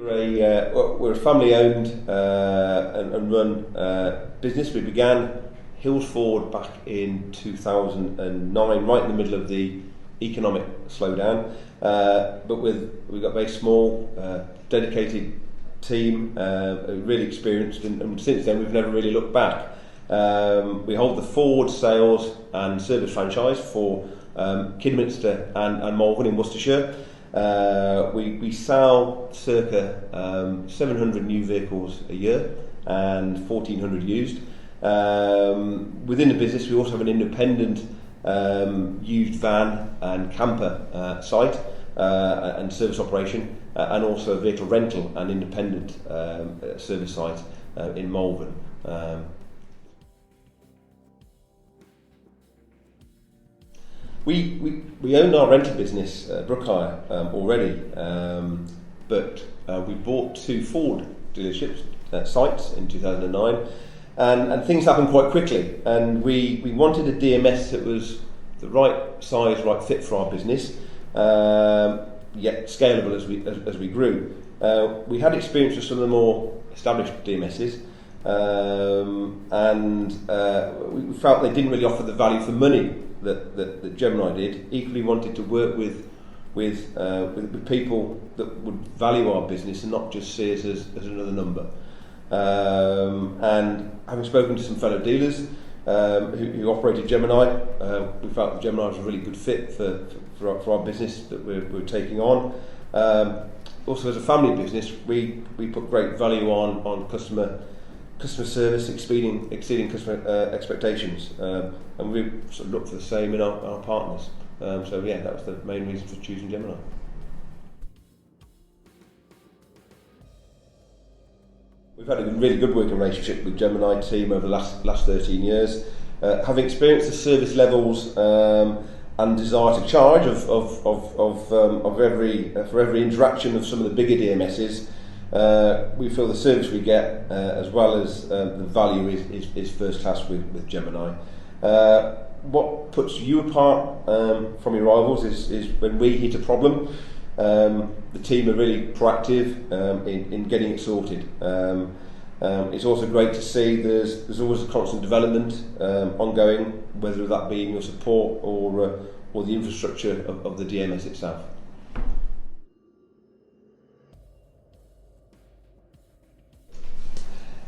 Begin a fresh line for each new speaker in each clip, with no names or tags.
We're a family-owned and run business. We began Hills Forward back in 2009, right in the middle of the economic slowdown. But we've got a very small, dedicated team, really experienced, and since then we've never really looked back. We hold the Forward sales and service franchise for Kidderminster and Malvern in Worcestershire. We sell circa 700 new vehicles a year and 1,400 used. Within the business, we also have an independent used van and camper site and service operation, and also a vehicle rental and independent service site in Malvern. We own our rental business, Brookhire, already, but we bought 2 Ford dealerships sites in 2009, and things happened quite quickly. And we wanted a DMS that was the right size, right fit for our business, yet scalable as we grew. We had experience with some of the more established DMSs, and we felt they didn't really offer the value for money that Gemini did. Equally wanted to work with people that would value our business and not just see us as another number. And having spoken to some fellow dealers who operated Gemini, we felt that Gemini was a really good fit for our business that we're taking on. Also, as a family business, we put great value on customer service, exceeding customer expectations, and we sort of look for the same in our partners. So yeah, that was the main reason for choosing Gemini. We've had a really good working relationship with Gemini team over the last 13 years. Having experienced the service levels and desire to charge for every interaction of some of the bigger DMSs, we feel the service we get, as well as the value, is first class with Gemini. What puts you apart from your rivals is when we hit a problem, the team are really proactive in getting it sorted. It's also great to see there's always a constant development ongoing, whether that be in your support or the infrastructure of the DMS itself.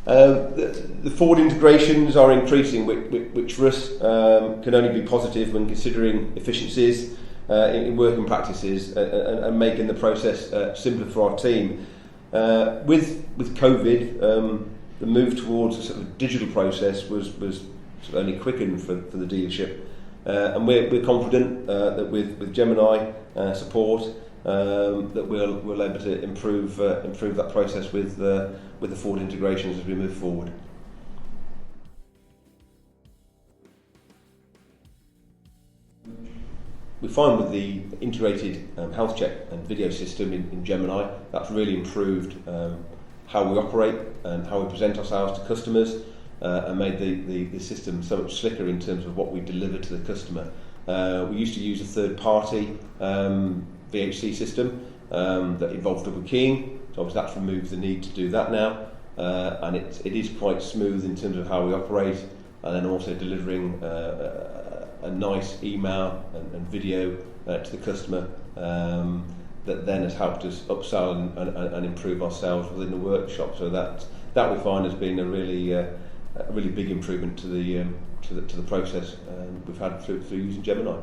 The forward integrations are increasing, which for us can only be positive when considering efficiencies in working practices and making the process simpler for our team. With COVID, the move towards a sort of digital process was sort of only quickened for the dealership, and we're confident that with Gemini support, that we'll able to improve that process with the forward integrations as we move forward. We find with the integrated health check and video system in Gemini, that's really improved how we operate and how we present ourselves to customers, and made the system so much slicker in terms of what we deliver to the customer. We used to use a third-party VHC system that involved double keying, so obviously that's removed the need to do that now, and it is quite smooth in terms of how we operate, and then also delivering a nice email and video to the customer that then has helped us upsell and improve our sales within the workshop. So that we find has been a really big improvement to the process we've had through using Gemini.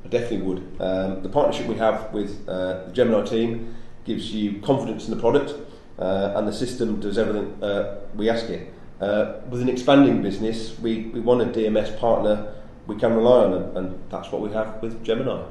I definitely would. The partnership we have with the Gemini team gives you confidence in the product, and the system does everything we ask it. With an expanding business, we want a DMS partner we can rely on, and that's what we have with Gemini.